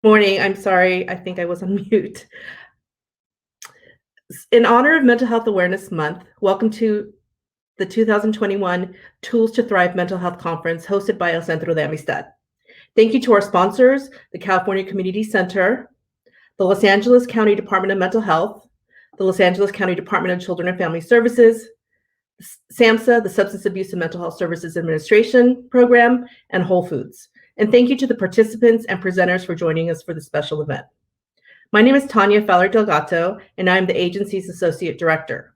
Morning. I'm sorry. I think I was on mute. In honor of Mental Health Awareness Month, welcome to the 2021 Tools to Thrive Mental Health Conference hosted by El Centro de Amistad. Thank you to our sponsors, the California Community Center, the Los Angeles County Department of Mental Health, the Los Angeles County Department of Children and Family Services, SAMHSA, the Substance Abuse and Mental Health Services Administration Program, and Whole Foods. And thank you to the participants and presenters for joining us for this special event. My name is Tanya Feller-Delgato, and I am the agency's Associate Director.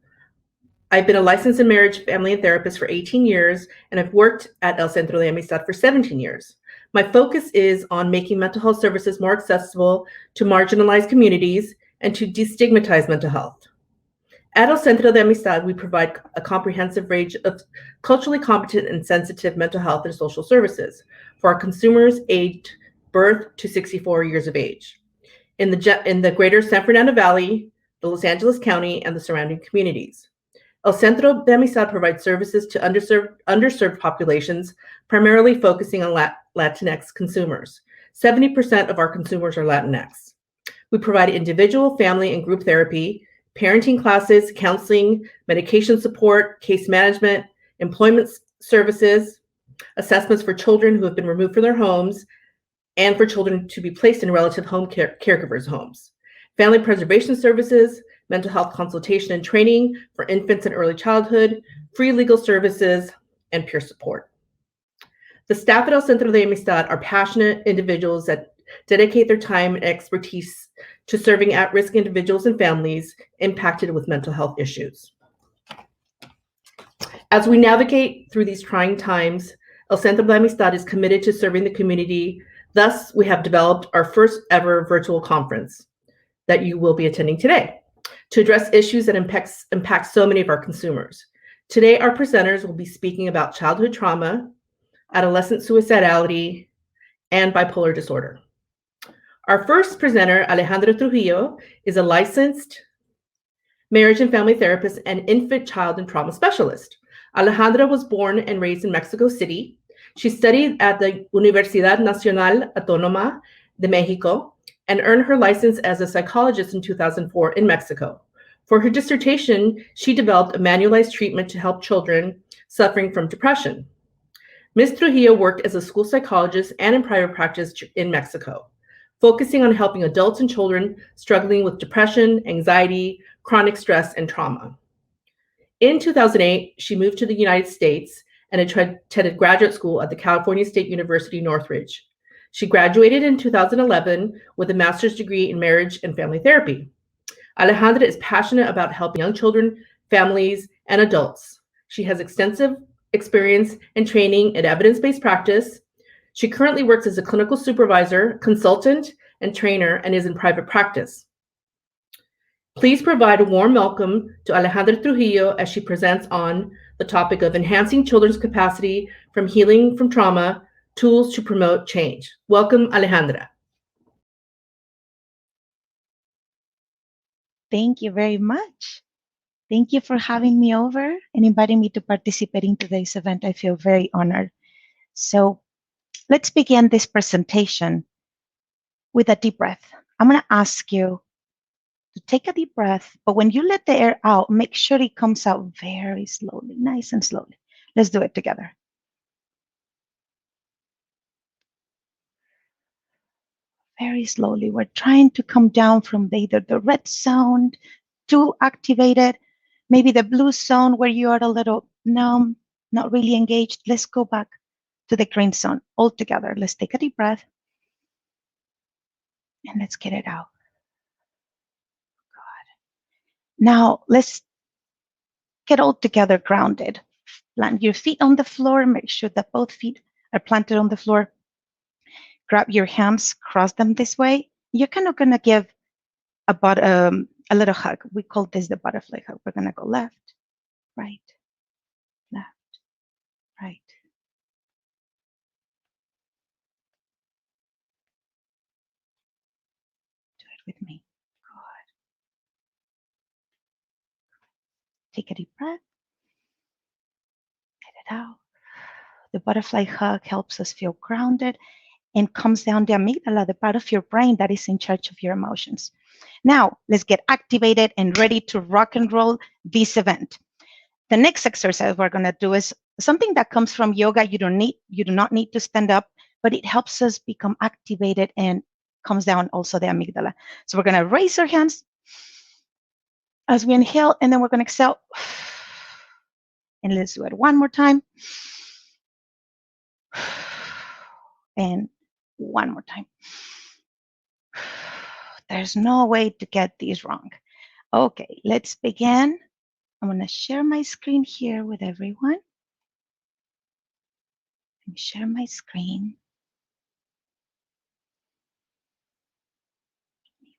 I've been a licensed marriage, family, and therapist for 18 years, and I've worked at El Centro de Amistad for 17 years. My focus is on making mental health services more accessible to marginalized communities and to destigmatize mental health. At El Centro de Amistad, we provide a comprehensive range of culturally competent and sensitive mental health and social services for our consumers aged birth to 64 years of age in the greater San Fernando Valley, the Los Angeles County, and the surrounding communities. El Centro de Amistad provides services to underserved populations, primarily focusing on Latinx consumers. 70% of our consumers are Latinx. We provide individual, family, and group therapy, parenting classes, counseling, medication support, case management, employment services, assessments for children who have been removed from their homes, and for children to be placed in relative home caregivers' homes, family preservation services, mental health consultation and training for infants and early childhood, free legal services, and peer support. The staff at El Centro de Amistad are passionate individuals that dedicate their time and expertise to serving at-risk individuals and families impacted with mental health issues. As we navigate through these trying times, El Centro de Amistad is committed to serving the community. Thus, we have developed our first ever virtual conference that you will be attending today to address issues that impact so many of our consumers. Today, our presenters will be speaking about childhood trauma, adolescent suicidality, and bipolar disorder. Our first presenter, Alejandra Trujillo, is a licensed marriage and family therapist and infant, child, and trauma specialist. Alejandra was born and raised in Mexico City. She studied at the Universidad Nacional Autónoma de Mexico and earned her license as a psychologist in 2004 in Mexico. For her dissertation, she developed a manualized treatment to help children suffering from depression. Ms. Trujillo worked as a school psychologist and in private practice in Mexico, focusing on helping adults and children struggling with depression, anxiety, chronic stress, and trauma. In 2008, she moved to the United States and attended graduate school at the California State University, Northridge. She graduated in 2011 with a master's degree in marriage and family therapy. Alejandra is passionate about helping young children, families, and adults. She has extensive experience and training in evidence-based practice. She currently works as a clinical supervisor, consultant, and trainer, and is in private practice. Please provide a warm welcome to Alejandra Trujillo as she presents on the topic of enhancing children's capacity from healing from trauma, tools to promote change. Welcome, Alejandra. Thank you very much. Thank you for having me over and inviting me to participate in today's event. I feel very honored. So let's begin this presentation with a deep breath. I'm going to ask you to take a deep breath, but when you let the air out, make sure it comes out very slowly, nice and slowly. Let's do it together. Very slowly. We're trying to come down from either the red zone, too activated, maybe the blue zone where you are a little numb, not really engaged. Let's go back to the green zone all together. Let's take a deep breath and let's get it out. Good. Now let's get all together grounded. Plant your feet on the floor. Make sure that both feet are planted on the floor. Grab your hands, cross them this way. You're kind of going to give a little hug. We call this the butterfly hug. We're going to go left, right, left, right. Do it with me. Good. Take a deep breath. Let it out. The butterfly hug helps us feel grounded and comes down the amygdala, the part of your brain that is in charge of your emotions. Now, let's get activated and ready to rock and roll this event. The next exercise we're going to do is something that comes from yoga. You do not need to stand up, but it helps us become activated and comes down also the amygdala. So we're going to raise our hands as we inhale, and then we're going to exhale. And let's do it one more time. And one more time. There's no way to get these wrong. Okay, let's begin. I'm going to share my screen here with everyone. Let me share my screen.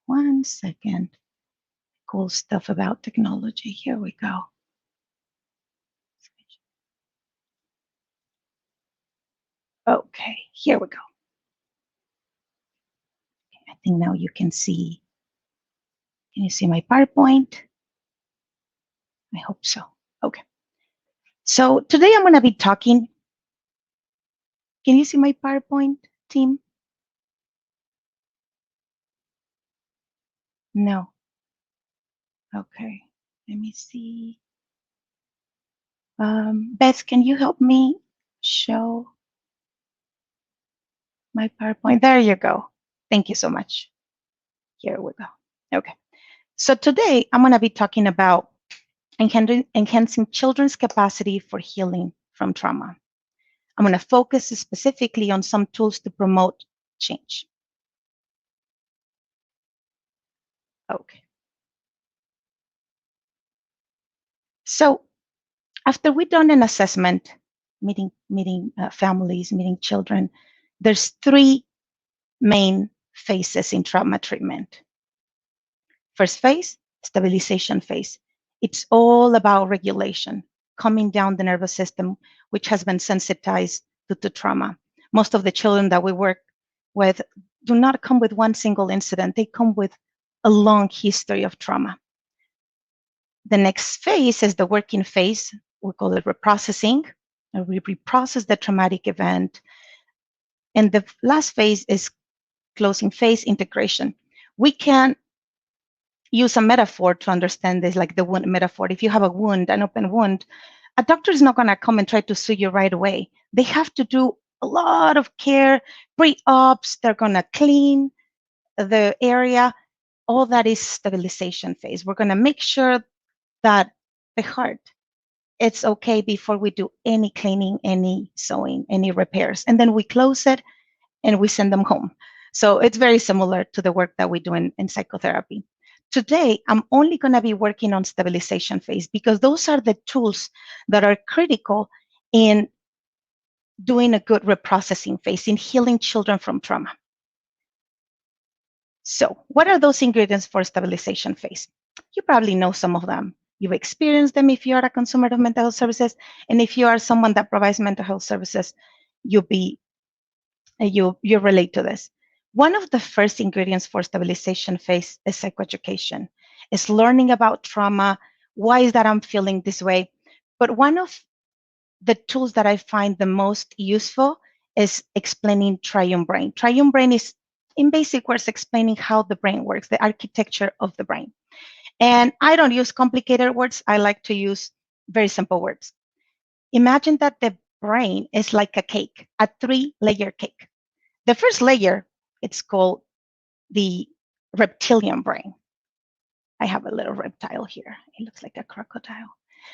1 second. Cool stuff about technology. Here we go. Okay, here we go. I think now you can see. Can you see my PowerPoint? I hope so. Okay. So today I'm going to be talking. Can you see my PowerPoint, team? No. Okay. Let me see. Beth, can you help me show my PowerPoint? There you go. Thank you so much. Here we go. Okay. So today I'm going to be talking about enhancing children's capacity for healing from trauma. I'm going to focus specifically on some tools to promote change. Okay. So after we've done an assessment, meeting families, meeting children, there's 3 main phases in trauma treatment. First phase, stabilization phase. It's all about regulation, calming down the nervous system, which has been sensitized to trauma. Most of the children that we work with do not come with one single incident. They come with a long history of trauma. The next phase is the working phase. We call it reprocessing. We reprocess the traumatic event. And the last phase is closing phase, integration. We can use a metaphor to understand this, like the wound metaphor. If you have a wound, an open wound, a doctor is not going to come and try to sew you right away. They have to do a lot of care, pre-ops. They're going to clean the area. All that is stabilization phase. We're going to make sure that the heart, it's okay before we do any cleaning, any sewing, any repairs. And then we close it and we send them home. So it's very similar to the work that we do in psychotherapy. Today, I'm only going to be working on stabilization phase because those are the tools that are critical in doing a good reprocessing phase, in healing children from trauma. So what are those ingredients for stabilization phase? You probably know some of them. You've experienced them if you are a consumer of mental health services. And if you are someone that provides mental health services, you relate to this. One of the first ingredients for stabilization phase is psychoeducation. It's learning about trauma. Why is that I'm feeling this way? But one of the tools that I find the most useful is explaining triune brain. Triune brain is, in basic words, explaining how the brain works, the architecture of the brain. And I don't use complicated words. I like to use very simple words. Imagine that the brain is like a cake, a 3-layer cake. The first layer, it's called the reptilian brain. I have a little reptile here. It looks like a crocodile.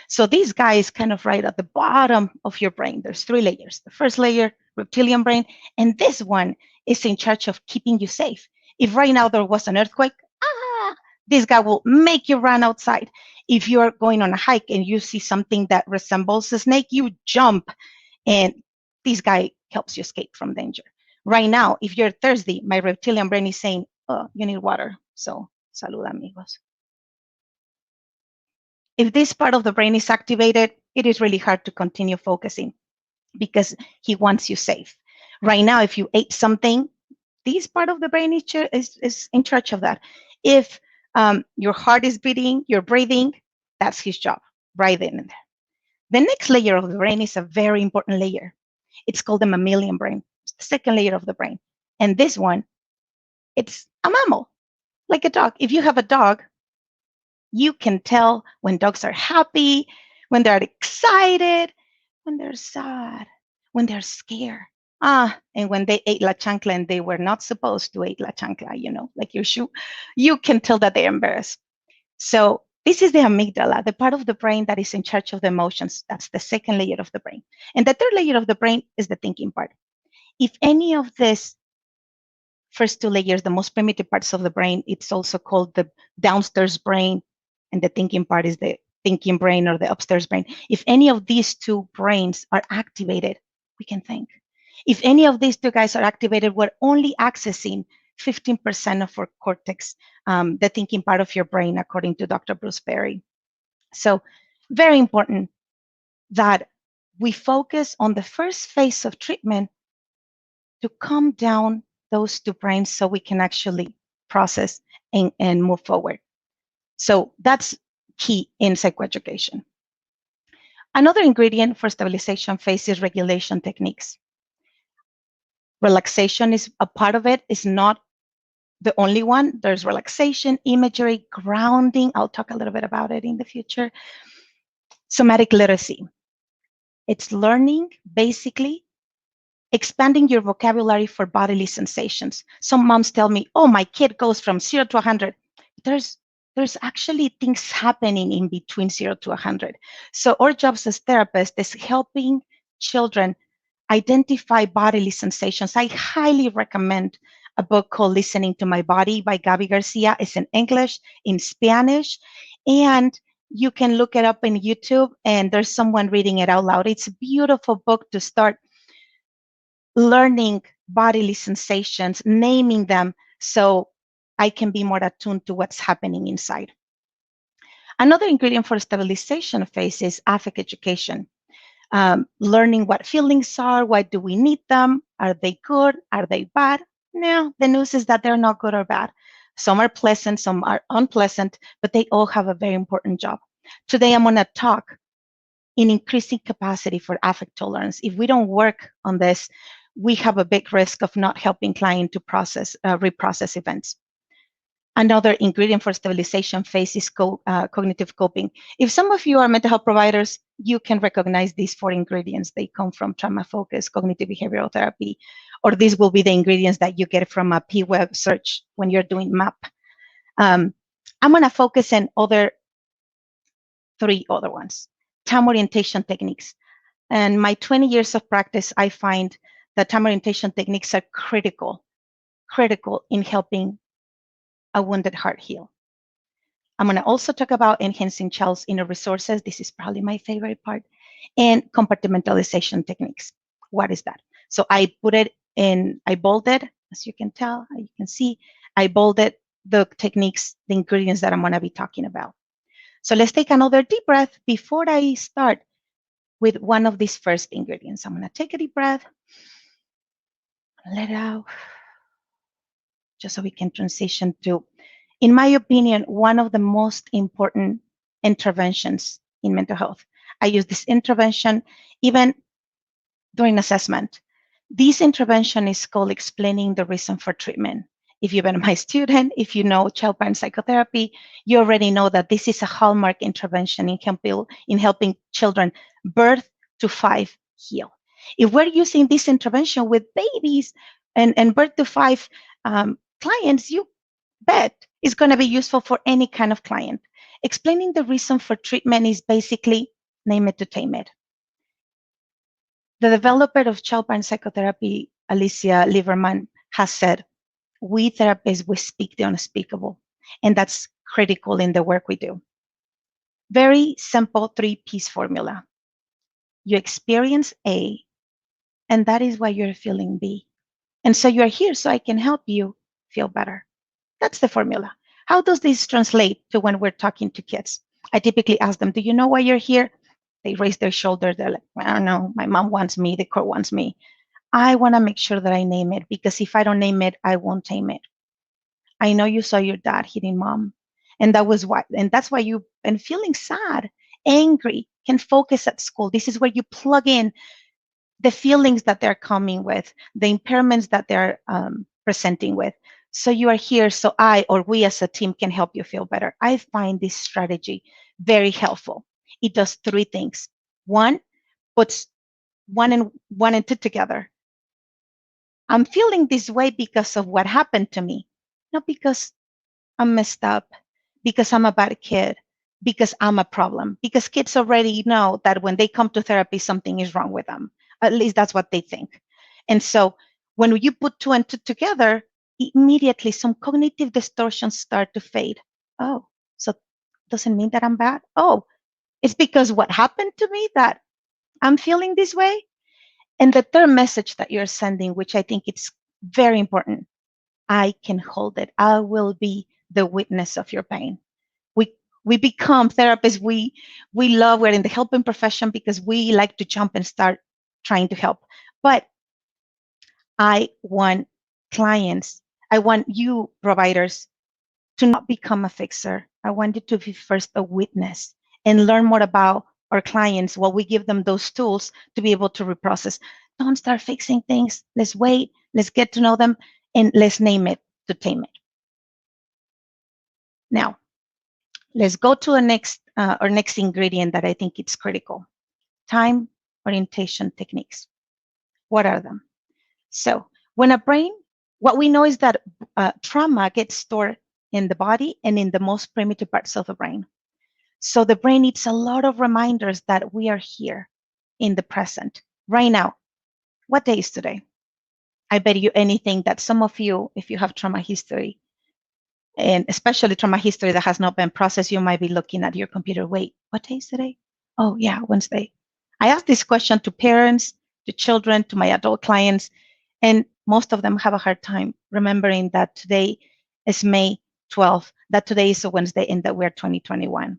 So this guy is kind of right at the bottom of your brain. There's 3 layers. The first layer, reptilian brain, and this one is in charge of keeping you safe. If right now there was an earthquake, this guy will make you run outside. If you're going on a hike and you see something that resembles a snake, you jump, and this guy helps you escape from danger. Right now, if you're thirsty, my reptilian brain is saying, oh, you need water. So, salud, amigos. If this part of the brain is activated, it is really hard to continue focusing because he wants you safe. Right now, if you ate something, this part of the brain is in charge of that. If your heart is beating, you're breathing, that's his job, right in there. The next layer of the brain is a very important layer. It's called the mammalian brain. It's the second layer of the brain. And this one, it's a mammal, like a dog. If you have a dog, you can tell when dogs are happy, when they're excited, when they're sad, when they're scared. And when they ate la chancla and they were not supposed to eat la chancla, like your shoe, you can tell that they're embarrassed. So this is the amygdala, the part of the brain that is in charge of the emotions. That's the second layer of the brain. And the third layer of the brain is the thinking part. If any of these first two layers, the most primitive parts of the brain, it's also called the downstairs brain, and the thinking part is the thinking brain or the upstairs brain. If any of these two brains are activated, we can think. If any of these two guys are activated, we're only accessing 15% of our cortex, the thinking part of your brain, according to Dr. Bruce Perry. So very important that we focus on the first phase of treatment to calm down those two brains so we can actually process and move forward. So that's key in psychoeducation. Another ingredient for stabilization phase is regulation techniques. Relaxation is a part of it. It's not the only one. There's relaxation, imagery, grounding. I'll talk a little bit about it in the future. Somatic literacy. It's learning, basically, expanding your vocabulary for bodily sensations. Some moms tell me, oh, my kid goes from 0 to 100. There's actually things happening in between 0 to 100. So our jobs as therapists is helping children identify bodily sensations. I highly recommend a book called Listening to My Body by Gabi Garcia. It's in English, in Spanish, and you can look it up in YouTube, and there's someone reading it out loud. It's a beautiful book to start learning bodily sensations, naming them, so I can be more attuned to what's happening inside. Another ingredient for stabilization phase is affect education. Learning what feelings are, why do we need them, are they good, are they bad? No, the news is that they're not good or bad. Some are pleasant, some are unpleasant, but they all have a very important job. Today, I'm gonna talk in increasing capacity for affect tolerance. If we don't work on this, we have a big risk of not helping client to reprocess events. Another ingredient for stabilization phase is cognitive coping. If some of you are mental health providers, you can recognize these 4 ingredients. They come from trauma focus, cognitive behavioral therapy, or these will be the ingredients that you get from a P-Web search when you're doing MAP. I'm gonna focus on 3 other ones. Time orientation techniques. And my 20 years of practice, I find that time orientation techniques are critical in helping a wounded heart heal. I'm going to also talk about enhancing child's inner resources. This is probably my favorite part. And compartmentalization techniques. What is that? So I put it in, I bolded, as you can tell, you can see, I bolded the techniques, the ingredients that I'm going to be talking about. So let's take another deep breath before I start with one of these first ingredients. I'm going to take a deep breath, let it out, just so we can transition to, in my opinion, one of the most important interventions in mental health. I use this intervention even during assessment. This intervention is called explaining the reason for treatment. If you've been my student, if you know child-parent psychotherapy, you already know that this is a hallmark intervention in helping children birth to 5 heal. If we're using this intervention with babies and birth to 5 clients, you bet it's going to be useful for any kind of client. Explaining the reason for treatment is basically name it to tame it. The developer of child-parent psychotherapy, Alicia Lieberman, has said, we therapists, we speak the unspeakable, and that's critical in the work we do. Very simple 3-piece formula. You experience A, and that is why you're feeling B. And so you're here so I can help you feel better. That's the formula. How does this translate to when we're talking to kids? I typically ask them, do you know why you're here? They raise their shoulder. They're like, I don't know. My mom wants me. The court wants me. I want to make sure that I name it, because if I don't name it, I won't tame it. I know you saw your dad hitting mom, and that's why you've been feeling sad, angry, can focus at school. This is where you plug in the feelings that they're coming with, the impairments that they're presenting with. So you are here so I or we as a team can help you feel better. I find this strategy very helpful. It does three things. One, puts one and two together. I'm feeling this way because of what happened to me, not because I'm messed up, because I'm a bad kid, because I'm a problem, because kids already know that when they come to therapy, something is wrong with them. At least that's what they think. And so when you put two and two together, immediately some cognitive distortions start to fade. Oh, so doesn't mean that I'm bad? Oh, it's because what happened to me that I'm feeling this way? And the third message that you're sending, which I think it's very important, I can hold it. I will be the witness of your pain. We become therapists. We love, we're in the helping profession because we like to jump and start trying to help. But I want clients, I want you providers to not become a fixer. I want you to be first a witness and learn more about our clients while we give them those tools to be able to reprocess. Don't start fixing things. Let's wait. Let's get to know them and let's name it to tame it. Now, let's go to our next ingredient that I think it's critical. Time orientation techniques. What are them? So when a brain, what we know is that trauma gets stored in the body and in the most primitive parts of the brain. So the brain needs a lot of reminders that we are here in the present. Right now, what day is today? I bet you anything that some of you, if you have trauma history, and especially trauma history that has not been processed, you might be looking at your computer. Wait, what day is today? Oh, yeah, Wednesday. I ask this question to parents, to children, to my adult clients, and most of them have a hard time remembering that today is May 12th, that today is a Wednesday, and that we're 2021.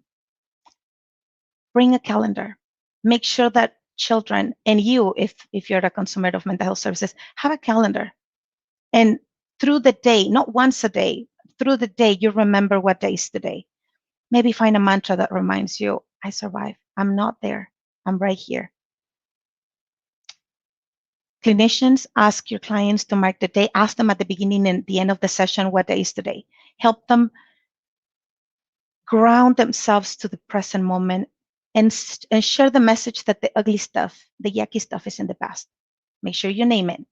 Bring a calendar. Make sure that children and you, if you're a consumer of mental health services, have a calendar. And through the day, not once a day, through the day, you remember what day is today. Maybe find a mantra that reminds you, I survived. I'm not there. I'm right here. Clinicians, ask your clients to mark the day. Ask them at the beginning and the end of the session, what day is today? Help them ground themselves to the present moment and share the message that the ugly stuff, the yucky stuff is in the past. Make sure you name it.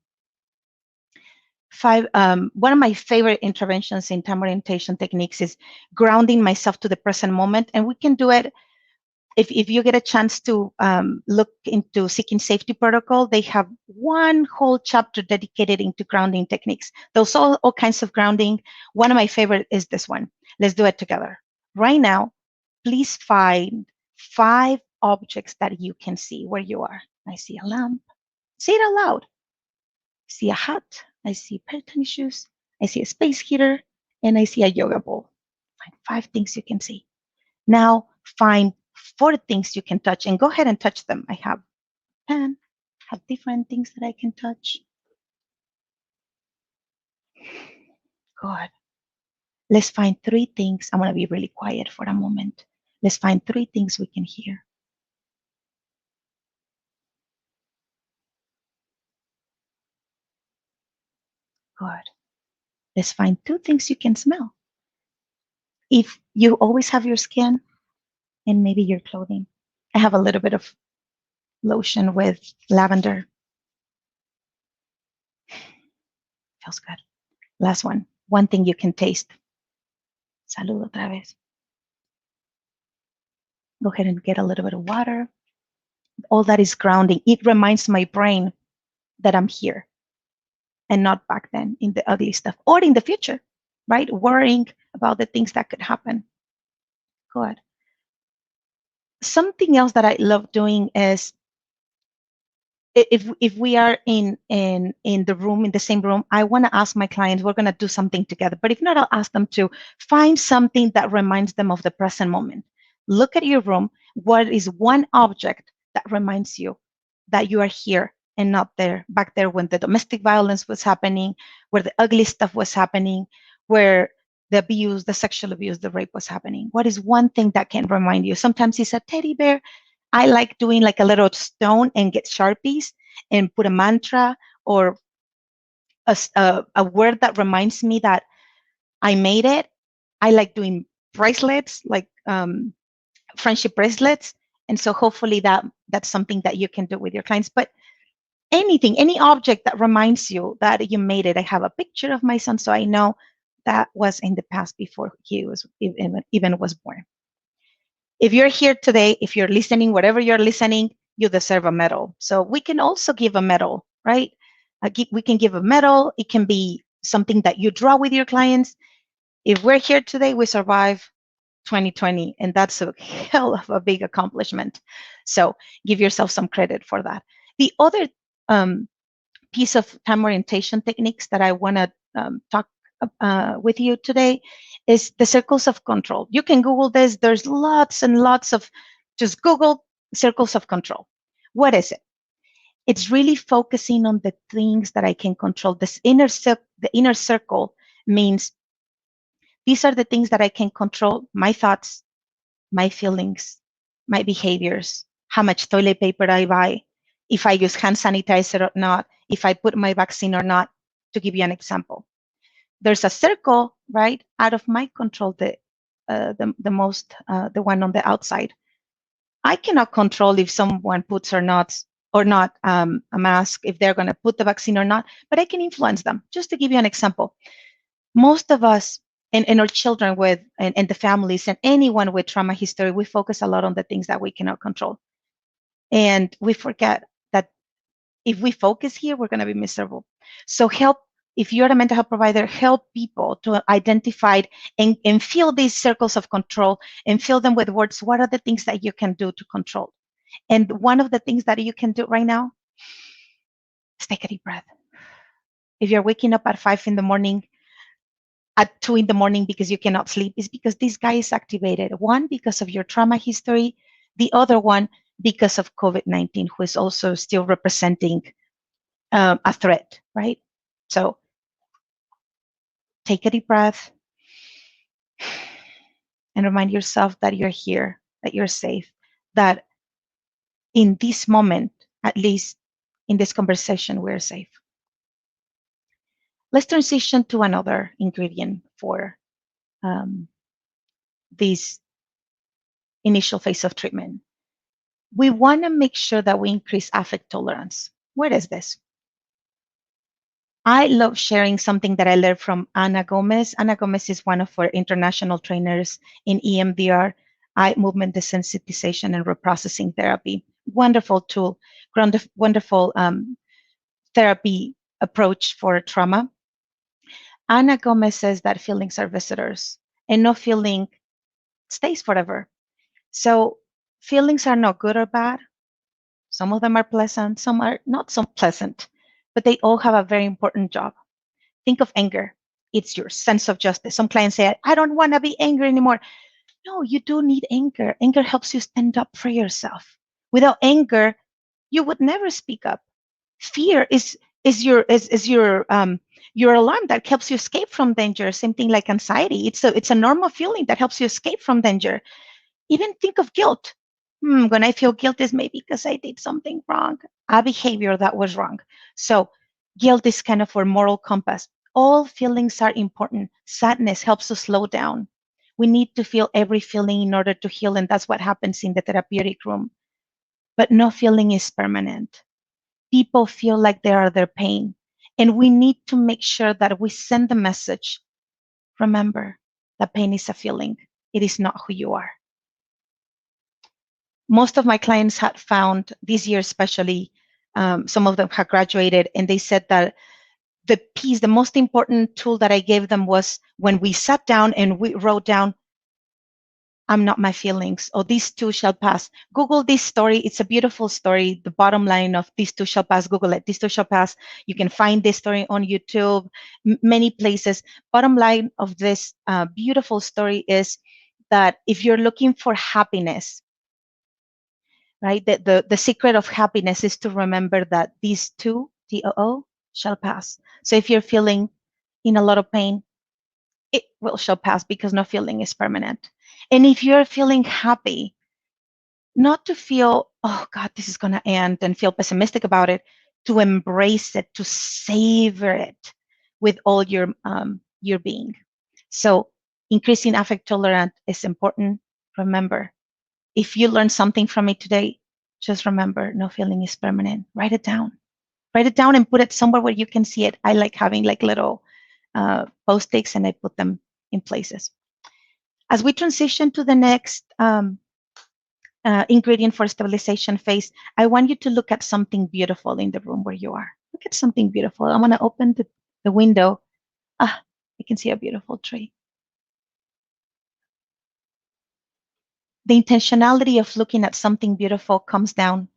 One of my favorite interventions in time orientation techniques is grounding myself to the present moment. And we can do it if you get a chance to look into Seeking Safety Protocol. They have one whole chapter dedicated into grounding techniques. There's all kinds of grounding. One of my favorite is this one. Let's do it together. Right now, please find 5 objects that you can see where you are. I see a lamp. Say it out loud. I see a hat. I see a pair of tennis shoes. I see a space heater. And I see a yoga ball. Find 5 things you can see. Now find 4 things you can touch and go ahead and touch them. I have a pen, have different things that I can touch. Good. Let's find 3 things. I'm going to be really quiet for a moment. Let's find 3 things we can hear. Good. Let's find 2 things you can smell. If you always have your skin and maybe your clothing. I have a little bit of lotion with lavender. Feels good. Last one. 1 thing you can taste. Salud otra vez. Go ahead and get a little bit of water. All that is grounding. It reminds my brain that I'm here and not back then in the ugly stuff or in the future, right? Worrying about the things that could happen. Good. Something else that I love doing is if we are in the room, in the same room, I want to ask my clients, we're going to do something together. But if not, I'll ask them to find something that reminds them of the present moment. Look at your room. What is one object that reminds you that you are here and not there, back there when the domestic violence was happening, where the ugly stuff was happening, where the abuse, the sexual abuse, the rape was happening? What is one thing that can remind you? Sometimes it's a teddy bear. I like doing like a little stone and get Sharpies and put a mantra or a word that reminds me that I made it. I like doing bracelets, like friendship bracelets. And so hopefully that's something that you can do with your clients. But anything, any object that reminds you that you made it. I have a picture of my son, so I know that was in the past before he was even was born. If you're here today, if you're listening, whatever you're listening, you deserve a medal. So we can also give a medal, right? We can give a medal. It can be something that you draw with your clients. If we're here today, we survived 2020, and that's a hell of a big accomplishment. So give yourself some credit for that. The other piece of time orientation techniques that I want to talk with you today is the circles of control. You can Google this. There's lots and lots of, just Google circles of control. What is it? It's really focusing on the things that I can control. The inner circle means these are the things that I can control: my thoughts, my feelings, my behaviors, how much toilet paper I buy, if I use hand sanitizer or not, if I put my vaccine or not, to give you an example. There's a circle, right, out of my control, the one on the outside. I cannot control if someone puts or not a mask, if they're going to put the vaccine or not, but I can influence them. Just to give you an example, most of us and our children with and the families and anyone with trauma history, we focus a lot on the things that we cannot control. And we forget that if we focus here, we're going to be miserable. So if you're a mental health provider, help people to identify and fill these circles of control and fill them with words. What are the things that you can do to control? And one of the things that you can do right now is take a deep breath. If you're waking up at 5 in the morning, at 2 in the morning because you cannot sleep, is because this guy is activated. One, because of your trauma history. The other one, because of COVID-19, who is also still representing a threat, right? So take a deep breath and remind yourself that you're here, that you're safe, that in this moment, at least in this conversation, we're safe. Let's transition to another ingredient for this initial phase of treatment. We want to make sure that we increase affect tolerance. What is this? I love sharing something that I learned from Ana Gomez. Ana Gomez is one of our international trainers in EMDR, eye movement desensitization and reprocessing therapy. Wonderful tool, wonderful therapy approach for trauma. Ana Gomez says that feelings are visitors and no feeling stays forever. So feelings are not good or bad. Some of them are pleasant, some are not so pleasant, but they all have a very important job. Think of anger. It's your sense of justice. Some clients say, I don't want to be angry anymore. No, you do need anger. Anger helps you stand up for yourself. Without anger, you would never speak up. Fear is your alarm that helps you escape from danger. Same thing like anxiety. It's a normal feeling that helps you escape from danger. Even think of guilt. When I feel guilt is maybe because I did something wrong, a behavior that was wrong. So guilt is kind of our moral compass. All feelings are important. Sadness helps us slow down. We need to feel every feeling in order to heal, and that's what happens in the therapeutic room. But no feeling is permanent. People feel like they are their pain, and we need to make sure that we send the message. Remember, that pain is a feeling. It is not who you are. Most of my clients had found this year, especially, some of them had graduated, and they said that the most important tool that I gave them was when we sat down and we wrote down, I'm not my feelings, or these too shall pass. Google this story. It's a beautiful story. The bottom line of these too shall pass, Google it, these too shall pass. You can find this story on YouTube, many places. Bottom line of this beautiful story is that if you're looking for happiness, right, the secret of happiness is to remember that these too, TOO, shall pass. So if you're feeling in a lot of pain, it shall pass, because no feeling is permanent. And if you're feeling happy, not to feel, oh God, this is going to end and feel pessimistic about it. to embrace it, to savor it with all your being. So increasing affect tolerance is important. Remember, if you learn something from it today, just remember, no feeling is permanent. Write it down. Write it down and put it somewhere where you can see it. I like having like little post-its, and I put them in places. As we transition to the next ingredient for stabilization phase, I want you to look at something beautiful in the room where you are. Look at something beautiful. I want to open the window. Ah, I can see a beautiful tree. The intentionality of looking at something beautiful comes down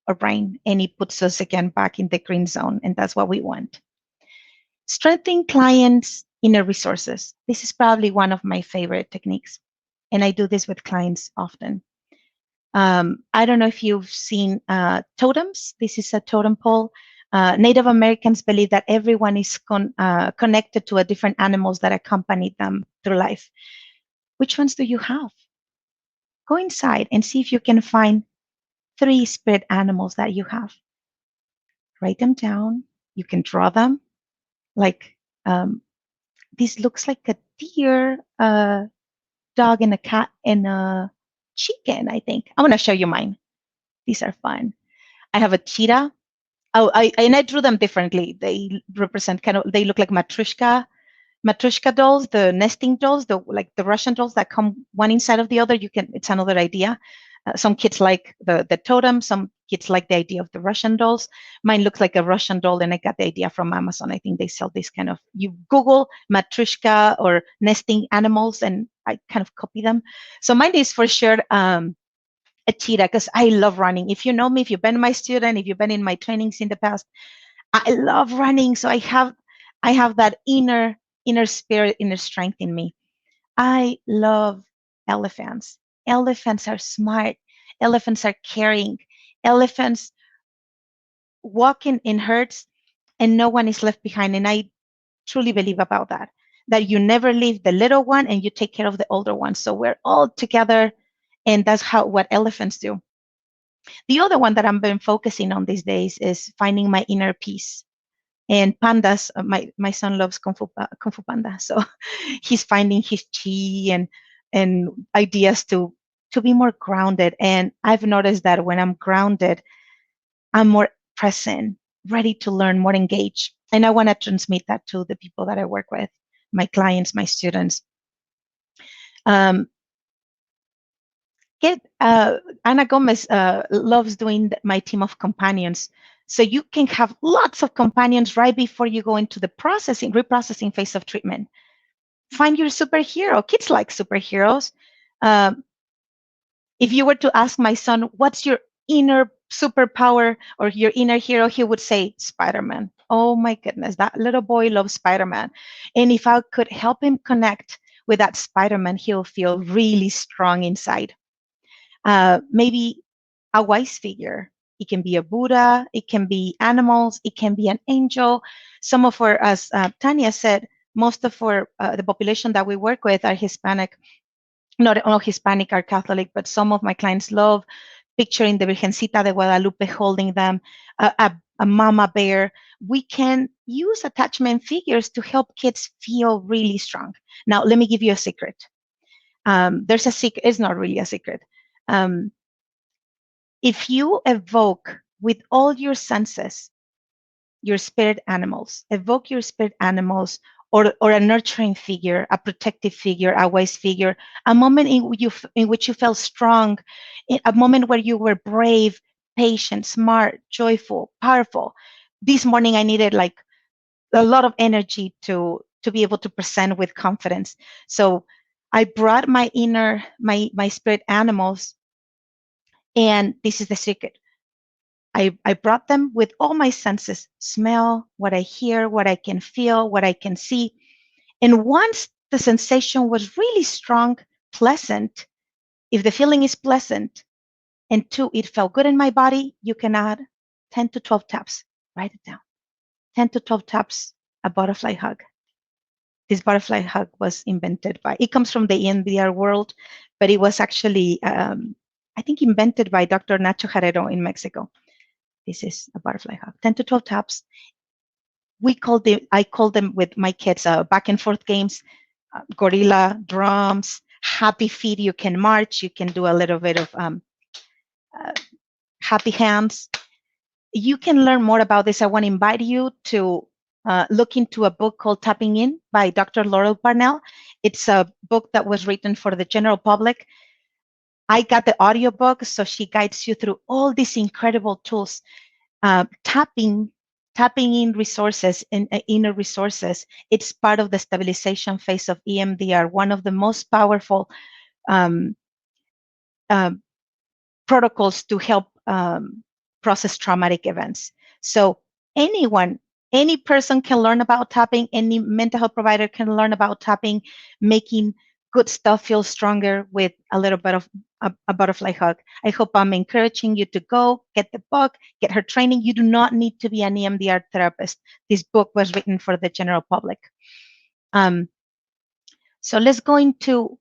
a brain, and it puts us again back in the green zone, and that's what we want. Strengthening clients' inner resources. This is probably one of my favorite techniques, and I do this with clients often. I don't know if you've seen totems. This is a totem pole. Native Americans believe that everyone is connected to a different animals that accompany them through life. Which ones do you have? Go inside and see if you can find 3 spirit animals that you have. Write them down. You can draw them. Like this looks like a deer, a dog, and a cat, and a chicken, I think. I'm going to show you mine. These are fun. I have a cheetah. Oh, I drew them differently. They represent they look like matryoshka dolls, the nesting dolls, like the Russian dolls that come one inside of the other. It's another idea. Some kids like the totem. Some kids like the idea of the Russian dolls. Mine looks like a Russian doll, and I got the idea from Amazon. I think they sell this kind of, you Google matryoshka or nesting animals, and I kind of copy them. So mine is for sure a cheetah, because I love running. If you know me, if you've been my student, if you've been in my trainings in the past, I love running. So I have that inner spirit, inner strength in me. I love elephants. Elephants are smart. Elephants are caring. Elephants walking in herds, and no one is left behind. And I truly believe about that you never leave the little one, and you take care of the older one. So we're all together, and that's what elephants do. The other one that I've been focusing on these days is finding my inner peace. And pandas, my son loves Kung Fu Panda, so he's finding his chi and ideas to be more grounded. And I've noticed that when I'm grounded, I'm more present, ready to learn, more engaged. And I want to transmit that to the people that I work with, my clients, my students. Ana Gomez loves doing my team of companions. So you can have lots of companions right before you go into the reprocessing phase of treatment. Find your superhero. Kids like superheroes. If you were to ask my son, what's your inner superpower or your inner hero, he would say Spider-Man. Oh my goodness, that little boy loves Spider-Man. And if I could help him connect with that Spider-Man, he'll feel really strong inside. Maybe a wise figure. It can be a Buddha, it can be animals, it can be an angel. Some of our, as Tanya said, most of our, the population that we work with are Hispanic. Not all Hispanic are Catholic, but some of my clients love picturing the Virgencita de Guadalupe holding them, a mama bear. We can use attachment figures to help kids feel really strong. Now, let me give you a secret. There's a secret, it's not really a secret. If you evoke with all your senses, your spirit animals, evoke your spirit animals, or a nurturing figure, a protective figure, a wise figure, a moment in which you felt strong, a moment where you were brave, patient, smart, joyful, powerful. This morning I needed like a lot of energy to be able to present with confidence. So I brought my my spirit animals, and this is the secret. I brought them with all my senses, smell, what I hear, what I can feel, what I can see. And once the sensation was really strong, pleasant, if the feeling is pleasant, and 2, it felt good in my body, you can add 10 to 12 taps. Write it down. 10 to 12 taps, a butterfly hug. This butterfly hug was invented it comes from the EMDR world, but it was actually, I think, invented by Dr. Nacho Jarrero in Mexico. This is a butterfly hug. 10 to 12 taps. I call them with my kids back and forth games, gorilla, drums, happy feet. You can march. You can do a little bit of happy hands. You can learn more about this. I want to invite you to look into a book called Tapping In by Dr. Laurel Parnell. It's a book that was written for the general public. I got the audiobook, so she guides you through all these incredible tools. Tapping in resources, in inner resources, it's part of the stabilization phase of EMDR, one of the most powerful um, protocols to help process traumatic events. So any person can learn about tapping, any mental health provider can learn about tapping, making good stuff feel stronger with a little bit of a butterfly hug. I hope I'm encouraging you to go get the book, get her training. You do not need to be an EMDR therapist. This book was written for the general public. So let's go into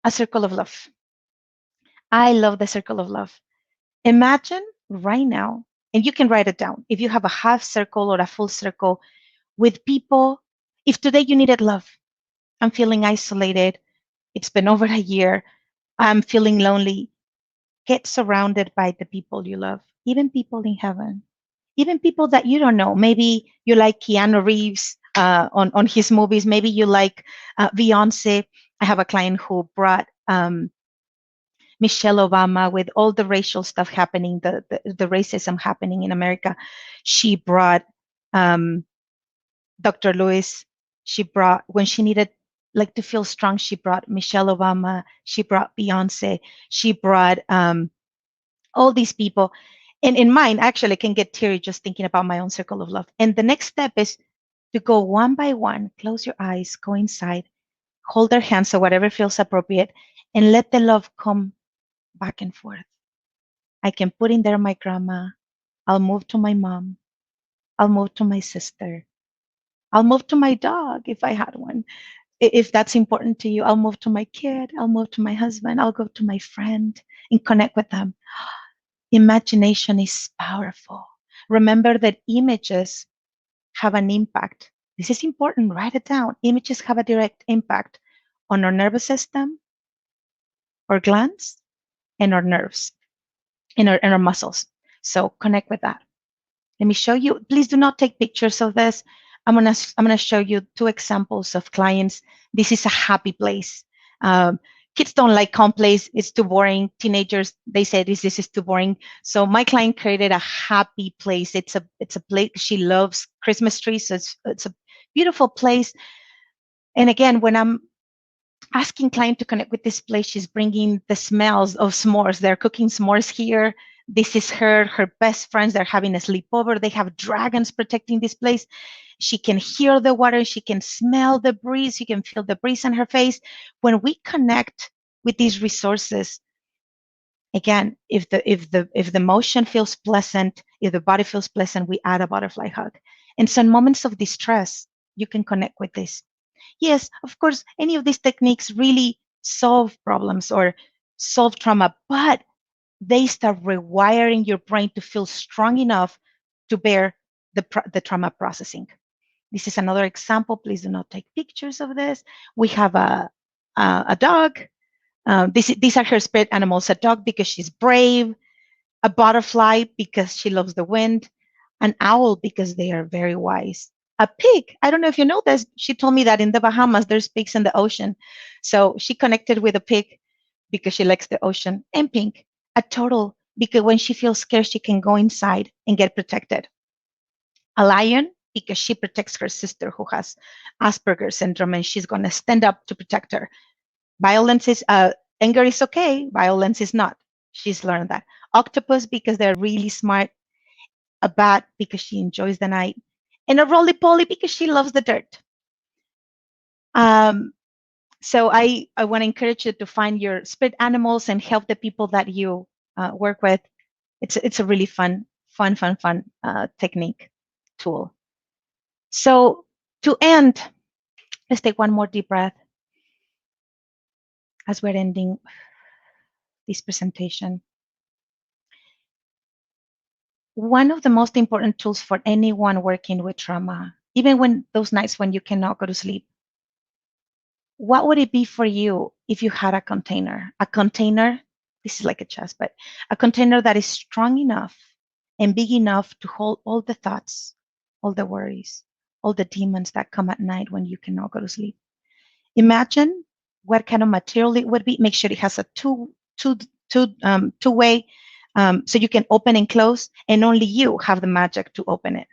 a circle of love. I love the circle of love. Imagine right now, and you can write it down, if you have a half circle or a full circle with people. If today you needed love, I'm feeling isolated, it's been over a year, I'm feeling lonely, get surrounded by the people you love, even people in heaven, even people that you don't know. Maybe you like Keanu Reeves on his movies, maybe you like Beyonce. I have a client who brought Michelle Obama with all the racial stuff happening, the racism happening in America. She brought Dr. Lewis. She brought, when she needed like to feel strong, she brought Michelle Obama. She brought Beyonce. She brought all these people. And in mine, actually, I can get teary just thinking about my own circle of love. And the next step is to go one by one, close your eyes, go inside, hold their hands or whatever feels appropriate, and let the love come back and forth. I can put in there my grandma. I'll move to my mom. I'll move to my sister. I'll move to my dog if I had one. If that's important to you, I'll move to my kid. I'll move to my husband. I'll go to my friend and connect with them. Imagination is powerful. Remember that images have an impact. This is important. Write it down. Images have a direct impact on our nervous system, our glands, and our nerves, and our muscles. So connect with that. Let me show you. Please do not take pictures of this. I'm gonna show you two examples of clients. This is a happy place. Kids don't like calm place. It's too boring. Teenagers, they say this is too boring. So my client created a happy place. It's a place. She loves Christmas trees. So it's a beautiful place. And again, when I'm asking client to connect with this place, she's bringing the smells of s'mores. They're cooking s'mores here. This is her best friends. They're having a sleepover. They have dragons protecting this place. She can hear the water. She can smell the breeze. You can feel the breeze on her face. When we connect with these resources, again, if the motion feels pleasant, if the body feels pleasant, we add a butterfly hug. And so in moments of distress, you can connect with this. Yes, of course, any of these techniques really solve problems or solve trauma, but they start rewiring your brain to feel strong enough to bear the trauma processing. This is another example. Please do not take pictures of this. We have a dog. These are her spirit animals. A dog because she's brave, a butterfly because she loves the wind, an owl because they are very wise. A pig, I don't know if you know this, she told me that in the Bahamas, there's pigs in the ocean. So she connected with a pig because she likes the ocean. And pink, a turtle, because when she feels scared, she can go inside and get protected. A lion, because she protects her sister who has Asperger's syndrome and she's going to stand up to protect her. Violence is, anger is okay, violence is not. She's learned that. Octopus, because they're really smart. A bat, because she enjoys the night. And a roly-poly, because she loves the dirt. So I want to encourage you to find your spirit animals and help the people that you work with. It's a really fun technique tool. So to end, let's take one more deep breath as we're ending this presentation. one of the most important tools for anyone working with trauma, even when those nights when you cannot go to sleep, what would it be for you if you had a container? A container, this is like a chest, but a container that is strong enough and big enough to hold all the thoughts, all the worries, all the demons that come at night when you cannot go to sleep. Imagine what kind of material it would be. Make sure it has a two-way, so you can open and close, and only you have the magic to open it.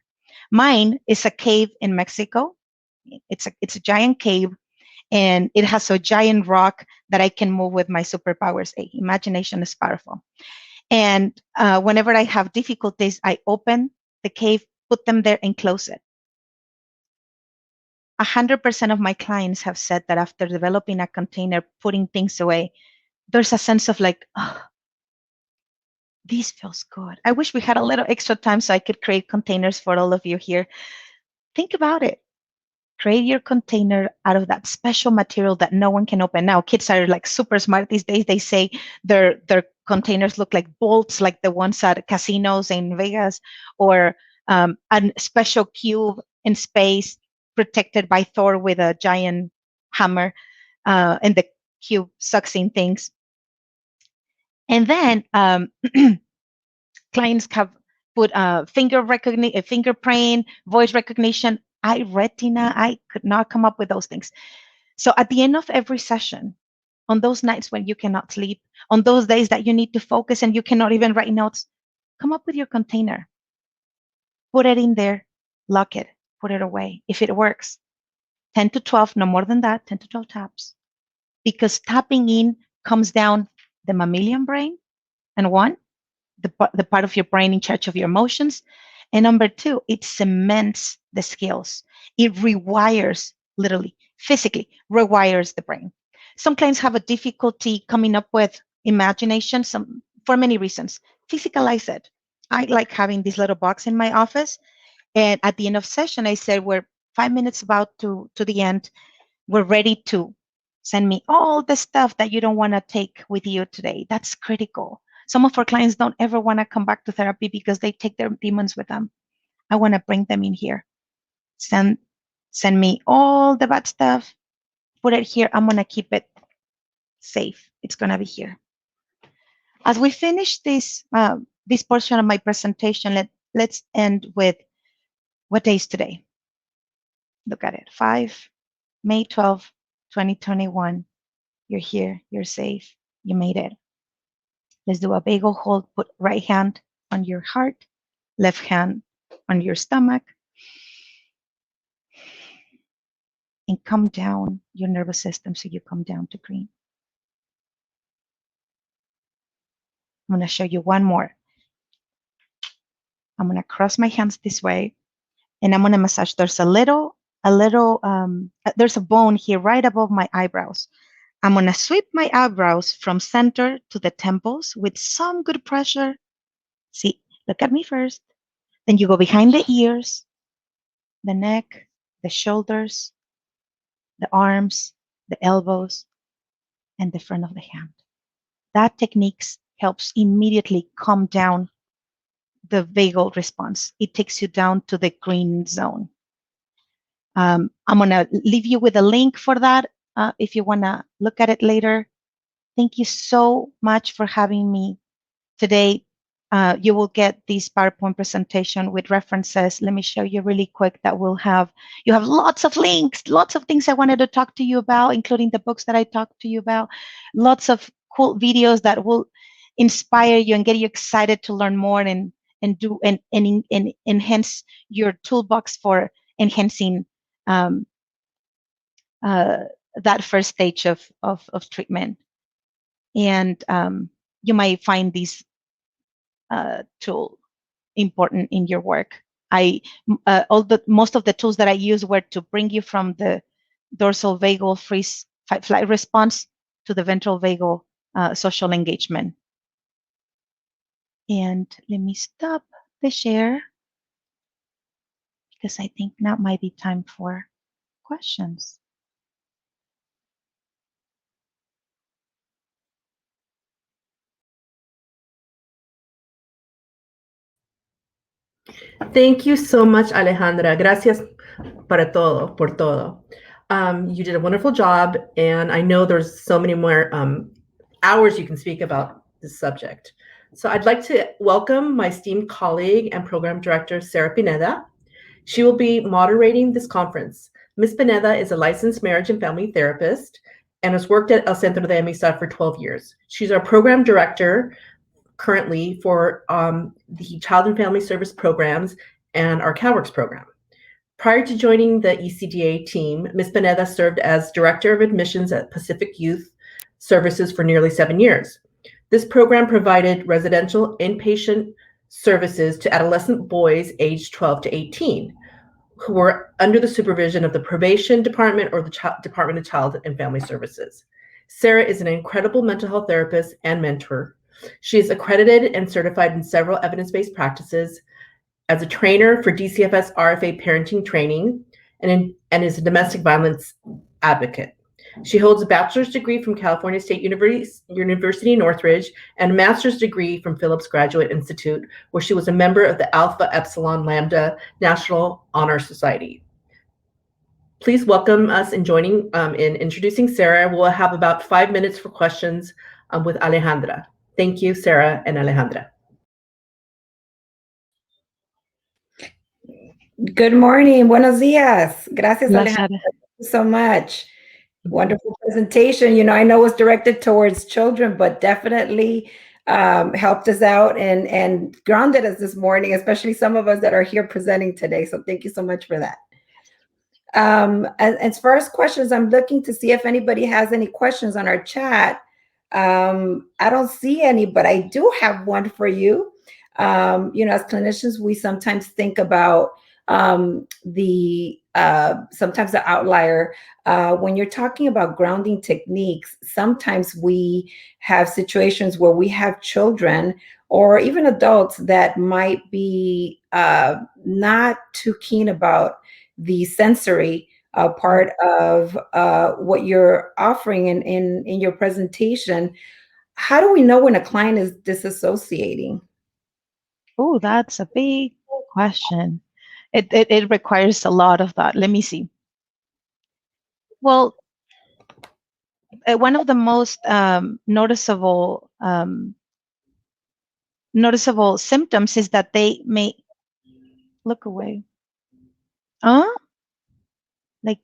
Mine is a cave in Mexico. It's a giant cave, and it has a giant rock that I can move with my superpowers. Imagination is powerful. And whenever I have difficulties, I open the cave, put them there, and close it. 100% of my clients have said that after developing a container, putting things away, there's a sense of like, oh, this feels good. I wish we had a little extra time so I could create containers for all of you here. Think about it. Create your container out of that special material that no one can open. Now, kids are like super smart these days. They say their containers look like bolts, like the ones at casinos in Vegas, or a special cube in space protected by Thor with a giant hammer, and the cube sucks in things. And then clients have put fingerprint, voice recognition, eye retina. I could not come up with those things. So at the end of every session, on those nights when you cannot sleep, on those days that you need to focus and you cannot even write notes, come up with your container. Put it in there, lock it, put it away. If it works, 10 to 12, no more than that, 10 to 12 taps. Because tapping in comes down the mammalian brain, and one, the part of your brain in charge of your emotions. And number two, it cements the skills. It rewires, literally, physically rewires the brain. Some clients have a difficulty coming up with imagination, for many reasons. Physicalize it. I like having this little box in my office. And at the end of session, I said, we're 5 minutes about to the end. We're ready to send me all the stuff that you don't want to take with you today. That's critical. Some of our clients don't ever want to come back to therapy because they take their demons with them. I want to bring them in here. Send me all the bad stuff. Put it here. I'm going to keep it safe. It's going to be here. As we finish this portion of my presentation, let's end with what day is today? Look at it. May 12, 2021. You're here. You're safe. You made it. Let's do a vagal hold. Put right hand on your heart, left hand on your stomach, and come down your nervous system so you come down to green. I'm going to show you one more. I'm going to cross my hands this way, and I'm going to massage. There's there's a bone here right above my eyebrows. I'm going to sweep my eyebrows from center to the temples with some good pressure. See, look at me first. Then you go behind the ears, the neck, the shoulders, the arms, the elbows, and the front of the hand. That technique helps immediately calm down the vagal response. It takes you down to the green zone. I'm going to leave you with a link for that if you want to look at it later. Thank you so much for having me today. You will get this PowerPoint presentation with references. Let me show you really quick that you have lots of links, lots of things I wanted to talk to you about, including the books that I talked to you about, lots of cool videos that will inspire you and get you excited to learn more and enhance your toolbox for enhancing that first stage of treatment. And you might find these tool important in your work. Most of the tools that I use were to bring you from the dorsal vagal freeze fight flight response to the ventral vagal social engagement. And let me stop the share because I think now might be time for questions. Thank you so much, Alejandra. Gracias para todo, por todo. You did a wonderful job, and I know there's so many more hours you can speak about this subject. So I'd like to welcome my esteemed colleague and program director, Sarah Pineda. She will be moderating this conference. Ms. Pineda is a licensed marriage and family therapist and has worked at El Centro de Amistad for 12 years. She's our program director currently for the Child and Family Service programs and our CalWorks program. Prior to joining the ECDA team, Ms. Pineda served as Director of Admissions at Pacific Youth Services for nearly 7 years. This program provided residential inpatient services to adolescent boys aged 12 to 18 who were under the supervision of the probation department or the Department of Child and Family Services. Sarah is an incredible mental health therapist and mentor. She is accredited and certified in several evidence-based practices as a trainer for DCFS RFA parenting training and is a domestic violence advocate. She holds a bachelor's degree from California State University Northridge and a master's degree from Phillips Graduate Institute, where she was a member of the Alpha Epsilon Lambda National Honor Society. Please welcome us in introducing Sarah. We'll have about 5 minutes for questions with Alejandra. Thank you, Sarah and Alejandra. Good morning. Buenos días. Gracias, Alejandra. Thank you so much. Wonderful presentation. You know, I know it was directed towards children, but definitely helped us out and grounded us this morning, especially some of us that are here presenting today. So thank you so much for that. As far as questions, I'm looking to see if anybody has any questions on our chat. I don't see any, but I do have one for you. You know, as clinicians, we sometimes think about sometimes the outlier. When you're talking about grounding techniques, sometimes we have situations where we have children or even adults that might be not too keen about the sensory part of what you're offering in your presentation. How do we know when a client is disassociating? Oh, that's a big question. It requires a lot of that. Let me see. Well, one of the most noticeable symptoms is that they may look away. Like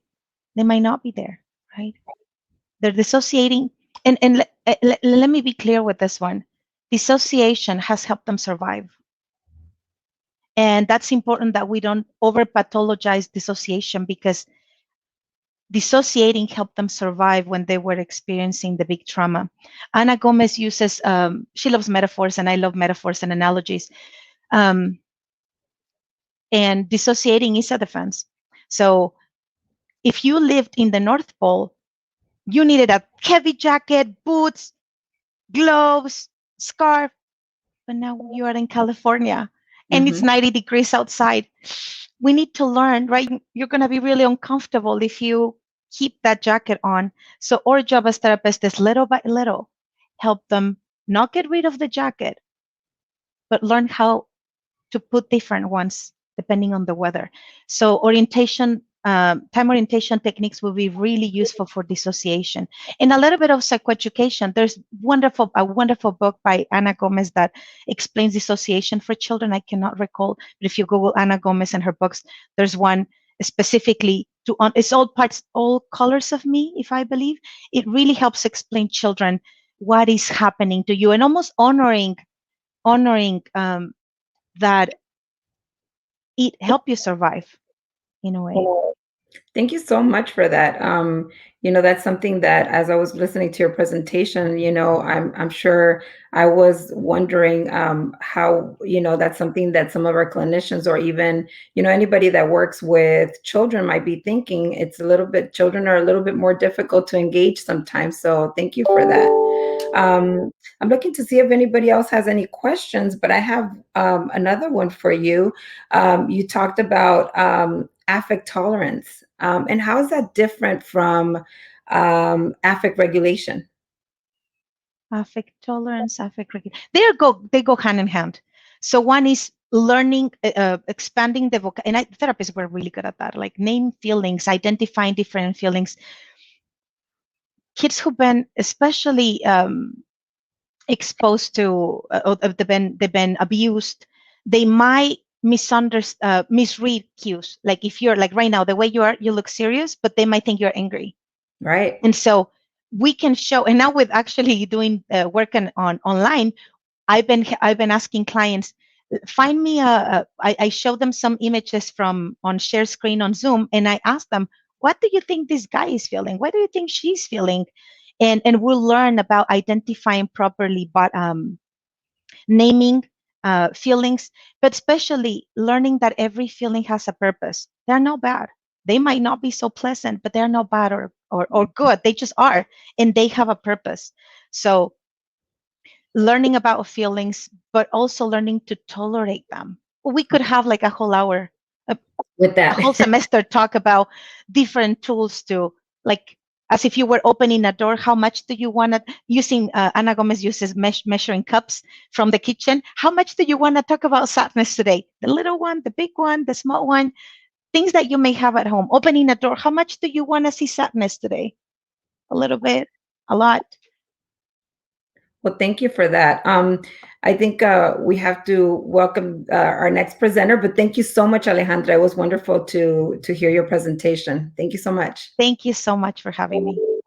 they might not be there, right? They're dissociating. And let me be clear with this one. Dissociation has helped them survive. And that's important that we don't over-pathologize dissociation, because dissociating helped them survive when they were experiencing the big trauma. Ana Gomez uses, she loves metaphors, and I love metaphors and analogies. And dissociating is a defense. So if you lived in the North Pole, you needed a heavy jacket, boots, gloves, scarf, but now you are in California and it's 90 degrees outside. We need to learn, right? You're going to be really uncomfortable if you keep that jacket on. So our job as therapists is little by little, help them not get rid of the jacket, but learn how to put different ones depending on the weather. So orientation, time orientation techniques will be really useful for dissociation. And a little bit of psychoeducation. There's a wonderful book by Ana Gomez that explains dissociation for children. I cannot recall, but if you Google Ana Gomez and her books, there's one specifically it's all colors of me, if I believe. It really helps explain children what is happening to you, and almost honoring that it helped you survive in a way. Thank you so much for that. You know, that's something that, as I was listening to your presentation, you know, I'm sure I was wondering how, you know, that's something that some of our clinicians or even, you know, anybody that works with children might be thinking. It's children are a little bit more difficult to engage sometimes. So thank you for that. I'm looking to see if anybody else has any questions, but I have another one for you. You talked about affect tolerance. And how is that different from affect regulation? Affect tolerance, affect regulation. They go hand in hand. So one is learning, expanding the and therapists were really good at that, like name feelings, identifying different feelings. Kids who've been especially exposed to, they've been abused, they might misread cues. Like if you're like right now, the way you are, you look serious, but they might think you're angry. Right. And so we can show, and now with actually doing work on online, I've been asking clients, find me I show them some images from on share screen on Zoom, and I ask them, what do you think this guy is feeling? What do you think she's feeling? And we'll learn about identifying properly, but naming feelings, but especially learning that every feeling has a purpose. They're not bad. They might not be so pleasant, but they're not bad or good. They just are, and they have a purpose. So learning about feelings, but also learning to tolerate them. We could have like a whole hour, With a that. whole semester talk about different tools to, like, as if you were opening a door, how much do you want to, using Ana Gomez uses measuring cups from the kitchen. How much do you want to talk about sadness today? The little one, the big one, the small one, things that you may have at home. Opening a door, how much do you want to see sadness today? A little bit, a lot. Well, thank you for that. I think we have to welcome our next presenter, but thank you so much, Alejandra. It was wonderful to hear your presentation. Thank you so much. Thank you so much for having me.